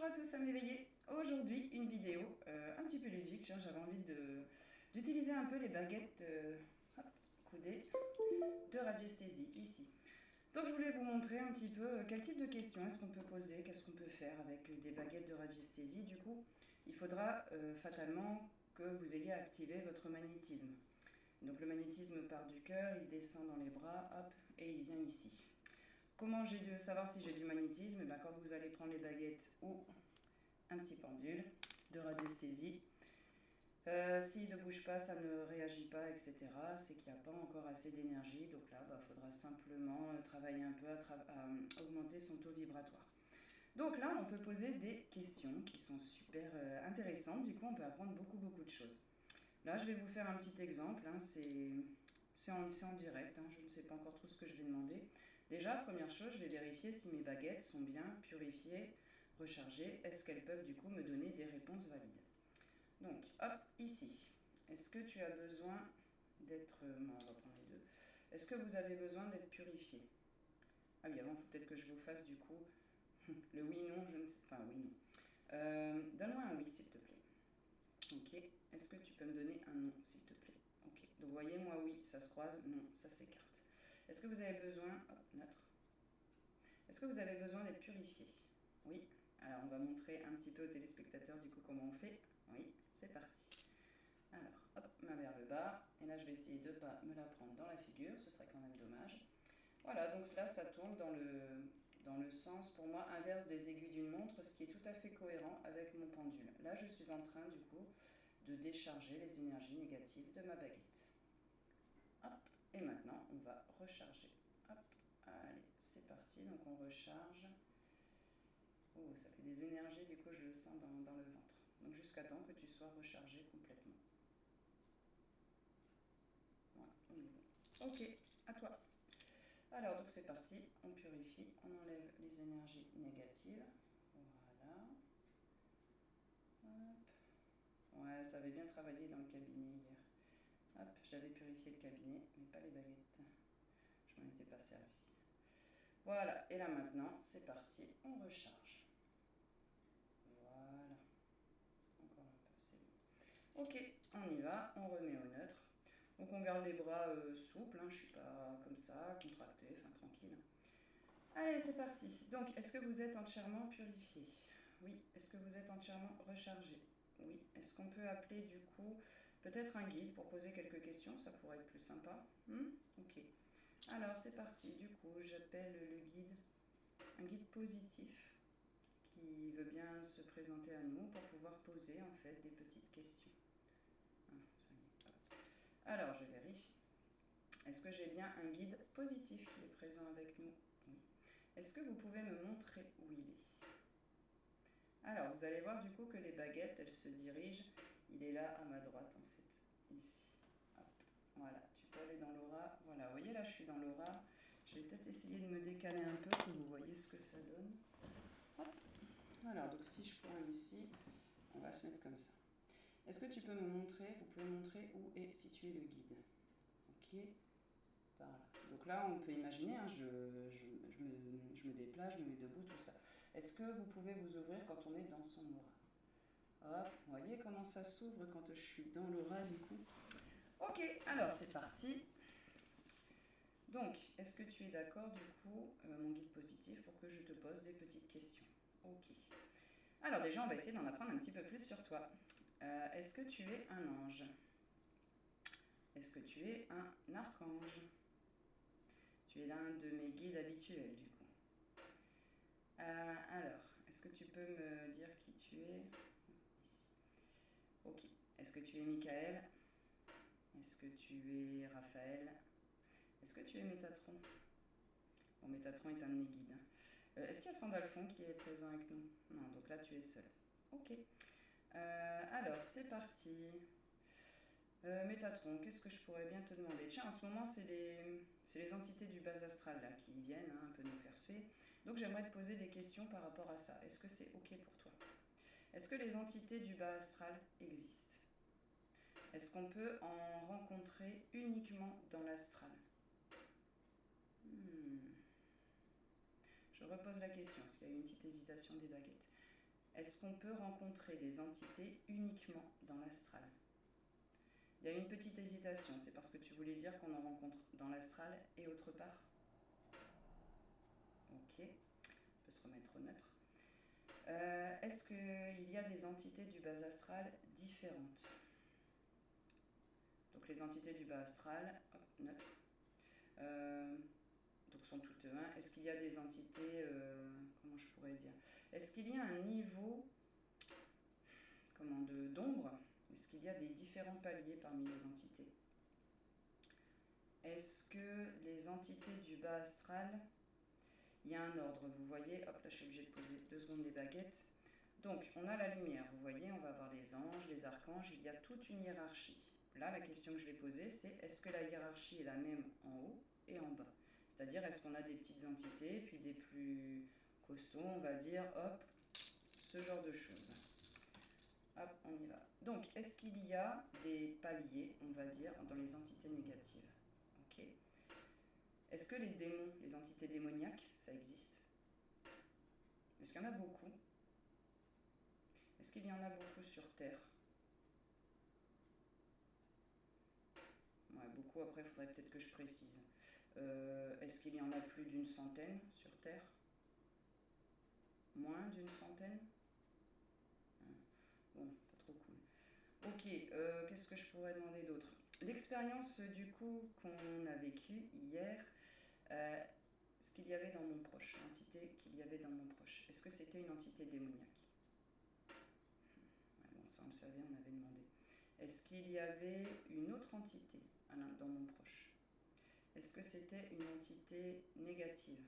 à tous, à m'éveiller. Aujourd'hui, une vidéo un petit peu ludique. J'avais envie d'utiliser un peu les baguettes coudées de radiesthésie ici. Donc je voulais vous montrer un petit peu quel type de questions est-ce qu'on peut poser, qu'est-ce qu'on peut faire avec des baguettes de radiesthésie. Du coup, il faudra fatalement que vous ayez activé votre magnétisme. Donc le magnétisme part du cœur, il descend dans les bras, hop, et il vient ici. Comment j'ai dû savoir si j'ai du magnétisme? Quand vous allez prendre les baguettes ou un petit pendule de radiesthésie, s'il ne bouge pas, ça ne réagit pas, etc., c'est qu'il n'y a pas encore assez d'énergie. Donc là, il faudra simplement travailler un peu à augmenter son taux vibratoire. Donc là, on peut poser des questions qui sont super intéressantes. Du coup, on peut apprendre beaucoup de choses. Là, je vais vous faire un petit exemple. C'est en direct, je ne sais pas encore trop ce que je vais demander. Déjà, première chose, je vais vérifier si mes baguettes sont bien purifiées, rechargées. Est-ce qu'elles peuvent du coup me donner des réponses valides? Donc, hop, ici. Est-ce que tu as besoin d'être... on va prendre les deux. Est-ce que vous avez besoin d'être purifié? Ah oui, avant, il faut peut-être que je vous fasse du coup le oui-non, je ne sais pas. Oui, non. Donne-moi un oui, s'il te plaît. Ok. Est-ce que tu peux me donner un non, s'il te plaît? Ok. Donc, voyez, moi, oui, ça se croise. Non, ça s'écarte. Est-ce que vous avez besoin... Hop, neutre. Est-ce que vous avez besoin d'être purifié? Oui. Alors, on va montrer un petit peu aux téléspectateurs, du coup, comment on fait. Oui, c'est parti. Alors, hop, main vers le bas. Et là, je vais essayer de ne pas me la prendre dans la figure. Ce serait quand même dommage. Voilà, donc là, ça tourne dans le sens, pour moi, inverse des aiguilles d'une montre, ce qui est tout à fait cohérent avec mon pendule. Là, je suis en train, du coup, de décharger les énergies négatives de ma baguette. Hop, et maintenant, on va recharger. Hop, allez, c'est parti. Donc, on recharge. Oh, ça fait des énergies, du coup, je le sens dans le ventre. Donc, jusqu'à temps que tu sois rechargé complètement. Voilà, on est bon. Ok, à toi. Alors, donc c'est parti, on purifie, on enlève les énergies négatives. Voilà. Hop. Ouais, ça avait bien travaillé dans le cabinet hier. Hop, j'avais purifié le cabinet, mais pas les baguettes. Je m'en étais pas servi. Voilà, et là maintenant, c'est parti, on recharge. Voilà. Encore un peu, c'est bon. Ok, on y va, on remet au neutre. Donc on garde les bras souples, je suis pas comme ça, contracté, enfin tranquille. Allez, c'est parti. Donc, est-ce que vous êtes entièrement purifié? Oui. Est-ce que vous êtes entièrement rechargé? Oui. Est-ce qu'on peut appeler du coup peut-être un guide pour poser quelques questions? Ça pourrait être plus sympa. Ok. Alors, c'est parti. Du coup, j'appelle le guide, un guide positif qui veut bien se présenter à nous pour pouvoir poser en fait des petites questions. Ça y est. Hop. Alors, je vérifie. Est-ce que j'ai bien un guide positif qui est présent avec nous? Oui. Est-ce que vous pouvez me montrer où il est? Alors, vous allez voir du coup que les baguettes, elles se dirigent. Il est là à ma droite en fait, ici. Hop. Voilà, tu peux aller dans l'aura. Voilà, vous voyez là, je suis dans l'aura. Je vais peut-être essayer de me décaler un peu pour que vous voyez ce que ça donne. Hop. Alors, donc si je pointe ici, on va se mettre comme ça. Est-ce que tu peux me montrer, vous pouvez montrer où est situé le guide? Ok. Voilà. Donc là, on peut imaginer, je me déplace, je me mets debout, tout ça. Est-ce que vous pouvez vous ouvrir quand on est dans son aura? Hop, vous voyez comment ça s'ouvre quand je suis dans l'aura du coup? Ok, alors c'est parti. Donc, est-ce que tu es d'accord du coup, mon guide positif, pour que je te pose des petites questions? Ok. Alors déjà, on va essayer d'en apprendre un petit peu plus sur toi. Est-ce que tu es un ange? Est-ce que tu es un archange? Tu es l'un de mes guides habituels, du coup. Alors, est-ce que tu peux me dire qui tu es? Ici. Ok. Est-ce que tu es Michael? Est-ce que tu es Raphaël? Est-ce que tu es Métatron? Bon, Métatron est un de mes guides. Est-ce qu'il y a Sandalphon qui est présent avec nous? Non, donc là, tu es seul. Ok. Alors, c'est parti. Métatron, qu'est-ce que je pourrais bien te demander? Tiens, en ce moment, c'est les entités du bas astral là, qui viennent un peu nous faire suer. Donc j'aimerais te poser des questions par rapport à ça. Est-ce que c'est OK pour toi? Est-ce que les entités du bas astral existent? Est-ce qu'on peut en rencontrer uniquement dans l'astral? Je repose la question, parce qu'il y a eu une petite hésitation des baguettes. est-ce qu'on peut rencontrer des entités uniquement dans l'astral? Il y a une petite hésitation, c'est parce que tu voulais dire qu'on en rencontre dans l'astral et autre part? Ok, on peut se remettre au neutre. Est-ce qu'il y a des entités du bas astral différentes? Donc les entités du bas astral, hop, neutre, donc sont toutes 1. Est-ce qu'il y a des entités, comment je pourrais dire? Est-ce qu'il y a un niveau d'ombre? Est-ce qu'il y a des différents paliers parmi les entités? Est-ce que les entités du bas astral, il y a un ordre, vous voyez, hop là je suis obligée de poser 2 secondes les baguettes. Donc on a la lumière, vous voyez, on va avoir les anges, les archanges, il y a toute une hiérarchie. Là la question que je vais poser c'est est-ce que la hiérarchie est la même en haut et en bas? C'est-à-dire est-ce qu'on a des petites entités, puis des plus costauds, on va dire, hop, ce genre de choses. Hop, on y va. Donc est-ce qu'il y a des paliers, on va dire, dans les entités négatives? Ok. Est-ce que les démons, les entités démoniaques, ça existe? Est-ce qu'il y en a beaucoup? Est-ce qu'il y en a beaucoup sur Terre? Ouais, beaucoup, après, il faudrait peut-être que je précise. Est-ce qu'il y en a plus d'une centaine sur Terre? Moins d'une centaine? Bon, pas trop cool. Ok, qu'est-ce que je pourrais demander d'autre? L'expérience, du coup, qu'on a vécue hier, ce qu'il y avait dans mon proche, l'entité qu'il y avait dans mon proche, est-ce que c'était une entité démoniaque? Ouais, bon, ça on le savait, on avait demandé. Est-ce qu'il y avait une autre entité dans mon proche? Est-ce que c'était une entité négative?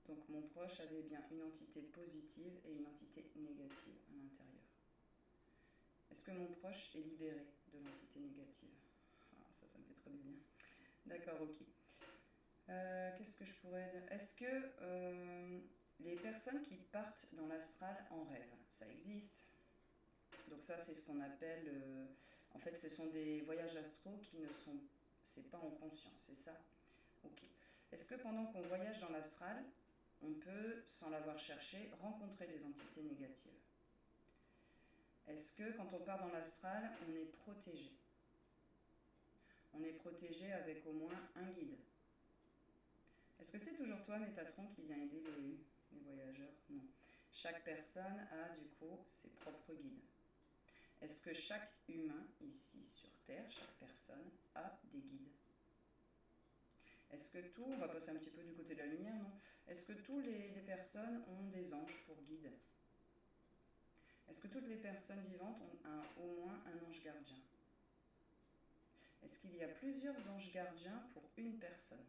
Donc mon proche avait bien une entité positive et une entité négative à l'intérieur. Est-ce que mon proche est libéré de l'entité négative? Ah, ça me fait très bien. D'accord, ok. Qu'est-ce que je pourrais dire? Est-ce que les personnes qui partent dans l'astral en rêve, ça existe? Donc ça, c'est ce qu'on appelle... en fait, ce sont des voyages astraux qui ne sont... C'est pas en conscience, c'est ça? Ok. Est-ce que pendant qu'on voyage dans l'astral, on peut, sans l'avoir cherché, rencontrer des entités négatives? Est-ce que quand on part dans l'astral, on est protégé? On est protégé avec au moins un guide? Est-ce que c'est toujours toi, Métatron, qui vient aider les voyageurs? Non. Chaque personne a du coup ses propres guides. Est-ce que chaque humain ici sur Terre, chaque personne, a des guides? Est-ce que tout, on va passer un petit peu du côté de la lumière, non? Est-ce que toutes les personnes ont des anges pour guide? Est-ce que toutes les personnes vivantes ont au moins un ange gardien? Est-ce qu'il y a plusieurs anges gardiens pour une personne?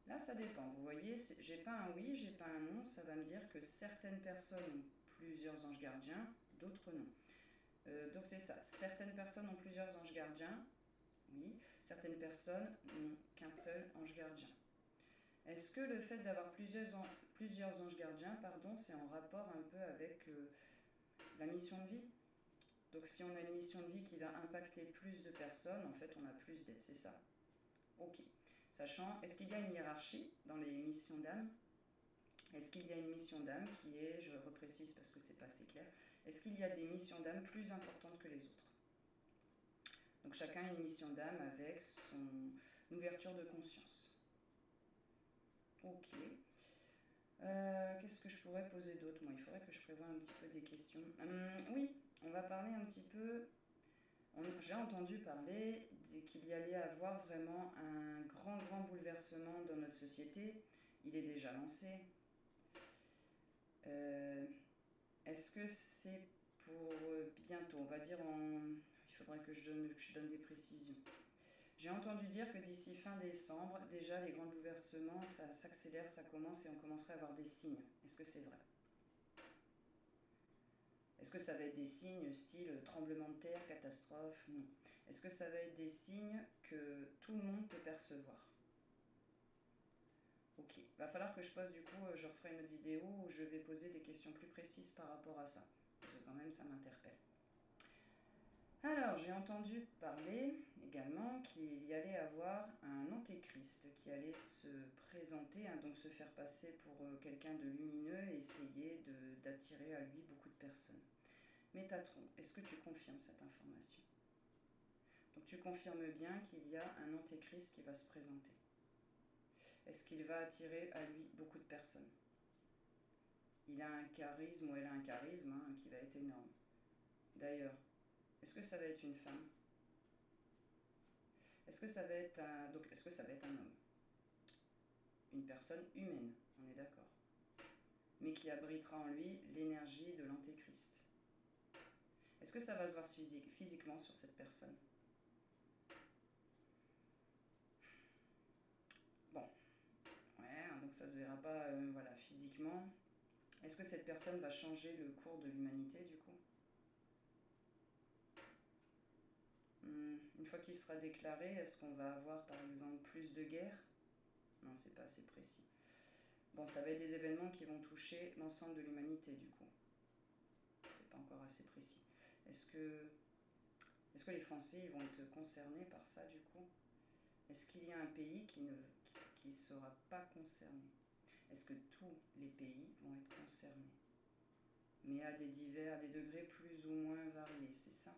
Là, ça dépend. Vous voyez, j'ai pas un oui, j'ai pas un non. Ça va me dire que certaines personnes ont plusieurs anges gardiens, d'autres non. Donc c'est ça. Certaines personnes ont plusieurs anges gardiens. Oui. Certaines personnes n'ont qu'un seul ange gardien. Est-ce que le fait d'avoir plusieurs anges gardiens, c'est en rapport un peu avec la mission de vie? Donc si on a une mission de vie qui va impacter plus de personnes, en fait on a plus d'aide, c'est ça? Ok. Sachant, est-ce qu'il y a une hiérarchie dans les missions d'âme? Est-ce qu'il y a une mission d'âme qui est, je reprécise parce que c'est pas assez clair, est-ce qu'il y a des missions d'âme plus importantes que les autres? Donc chacun a une mission d'âme avec son ouverture de conscience. Ok. Qu'est-ce que je pourrais poser d'autre? Moi, il faudrait que je prévoie un petit peu des questions. Oui, on va parler un petit peu... J'ai entendu parler qu'il y allait avoir vraiment un grand bouleversement dans notre société. Il est déjà lancé. Est-ce que c'est pour bientôt? On va dire il faudrait que je donne des précisions. J'ai entendu dire que d'ici fin décembre, déjà les grands bouleversements, ça s'accélère, ça commence et on commencerait à avoir des signes. Est-ce que c'est vrai? Est-ce que ça va être des signes style tremblement de terre, catastrophe? Non. Est-ce que ça va être des signes que tout le monde peut percevoir? Ok, va falloir que je pose du coup, je referai une autre vidéo où je vais poser des questions plus précises par rapport à ça. Parce que quand même ça m'interpelle. Alors, j'ai entendu parler également qu'il y allait avoir un antéchrist qui allait se présenter, hein, donc se faire passer pour quelqu'un de lumineux et essayer d'attirer à lui beaucoup de personnes. Métatron, est-ce que tu confirmes cette information? Donc tu confirmes bien qu'il y a un antéchrist qui va se présenter. Est-ce qu'il va attirer à lui beaucoup de personnes? Il a un charisme ou elle a un charisme, hein, qui va être énorme. D'ailleurs, est-ce que ça va être une femme? Est-ce que ça va être un homme? Une personne humaine, on est d'accord. Mais qui abritera en lui l'énergie de l'antéchrist. Est-ce que ça va se voir physiquement sur cette personne? Bon, ouais, donc ça se verra pas voilà, physiquement. Est-ce que cette personne va changer le cours de l'humanité du coup? Une fois qu'il sera déclaré, est-ce qu'on va avoir par exemple plus de guerres? Non, c'est pas assez précis. Bon, ça va être des événements qui vont toucher l'ensemble de l'humanité du coup. C'est pas encore assez précis. Est-ce que les Français ils vont être concernés par ça du coup? Est-ce qu'il y a un pays qui ne sera pas concerné? Est-ce que tous les pays vont être concernés? Mais à des degrés plus ou moins variés, c'est ça?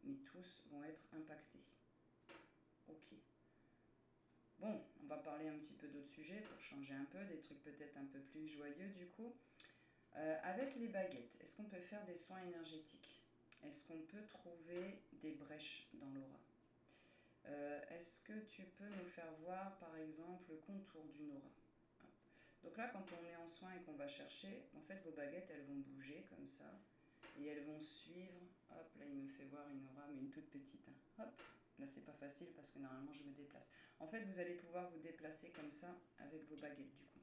Mais tous vont être impactés. Ok. Bon, on va parler un petit peu d'autres sujets pour changer un peu, des trucs peut-être un peu plus joyeux du coup. Avec les baguettes, est-ce qu'on peut faire des soins énergétiques? Est-ce qu'on peut trouver des brèches dans l'aura? Est-ce que tu peux nous faire voir par exemple le contour d'une aura? Donc là, quand on est en soin et qu'on va chercher, en fait, vos baguettes, elles vont bouger comme ça. Et elles vont suivre. Hop, là, il me fait voir une aura, mais une toute petite. Hein. Hop, là, c'est pas facile parce que normalement, je me déplace. En fait, vous allez pouvoir vous déplacer comme ça avec vos baguettes, du coup.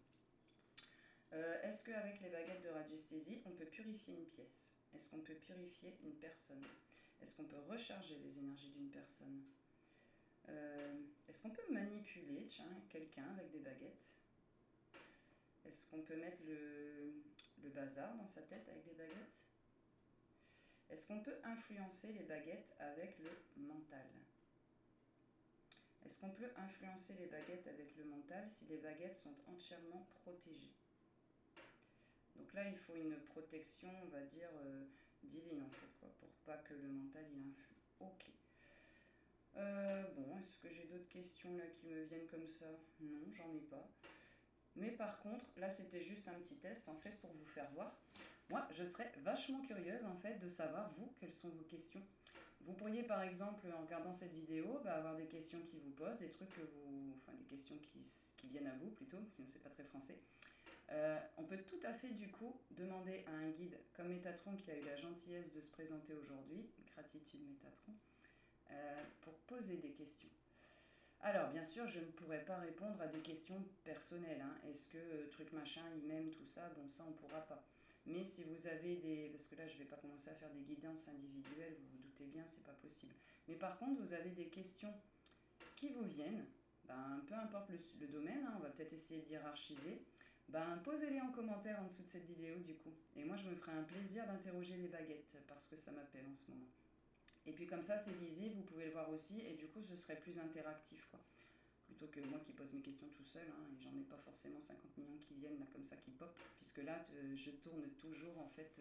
Est-ce qu'avec les baguettes de radiesthésie, on peut purifier une pièce? Est-ce qu'on peut purifier une personne? Est-ce qu'on peut recharger les énergies d'une personne? Est-ce qu'on peut manipuler, quelqu'un avec des baguettes? Est-ce qu'on peut mettre le bazar dans sa tête avec des baguettes? Est-ce qu'on peut influencer les baguettes avec le mental? Est-ce qu'on peut influencer les baguettes avec le mental si les baguettes sont entièrement protégées? Donc là, il faut une protection, on va dire, divine en fait, quoi, pour pas que le mental il influe. Ok. Bon, est-ce que j'ai d'autres questions là qui me viennent comme ça? Non, j'en ai pas. Mais par contre, là c'était juste un petit test en fait pour vous faire voir. Moi, je serais vachement curieuse en fait de savoir, vous, quelles sont vos questions. Vous pourriez par exemple, en regardant cette vidéo, avoir des questions qui vous posent, des trucs que vous... Enfin, des questions qui viennent à vous plutôt, sinon c'est pas très français. On peut tout à fait du coup demander à un guide comme Métatron qui a eu la gentillesse de se présenter aujourd'hui, gratitude Métatron, pour poser des questions. Alors, bien sûr, je ne pourrais pas répondre à des questions personnelles. Hein. Est-ce que truc machin, il m'aime, tout ça, bon, ça, on ne pourra pas. Mais si vous avez des... Parce que là, je ne vais pas commencer à faire des guidances individuelles, vous vous doutez bien, c'est pas possible. Mais par contre, vous avez des questions qui vous viennent, peu importe le domaine, hein, on va peut-être essayer de hiérarchiser, posez-les en commentaire en dessous de cette vidéo, du coup. Et moi, je me ferai un plaisir d'interroger les baguettes, parce que ça m'appelle en ce moment. Et puis comme ça, c'est visible, vous pouvez le voir aussi, et du coup, ce serait plus interactif, quoi. Plutôt que moi qui pose mes questions tout seul, hein, et j'en ai pas forcément 50 millions qui viennent là comme ça, qui pop, puisque là, je tourne toujours, en fait,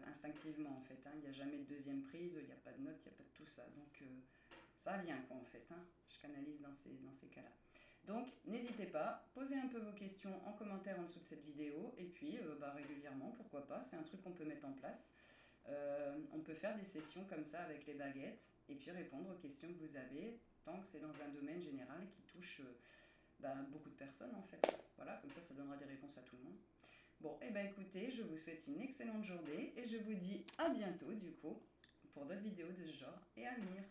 instinctivement, en fait. Hein. Il n'y a jamais de deuxième prise, il n'y a pas de notes, il n'y a pas de tout ça. Donc, ça vient, quoi, en fait. Hein. Je canalise dans ces cas-là. Donc, n'hésitez pas, posez un peu vos questions en commentaire en dessous de cette vidéo, et puis, régulièrement, pourquoi pas, c'est un truc qu'on peut mettre en place. On peut faire des sessions comme ça avec les baguettes et puis répondre aux questions que vous avez tant que c'est dans un domaine général qui touche beaucoup de personnes en fait. Voilà, comme ça donnera des réponses à tout le monde. Bon, et écoutez, je vous souhaite une excellente journée et je vous dis à bientôt du coup pour d'autres vidéos de ce genre et à venir.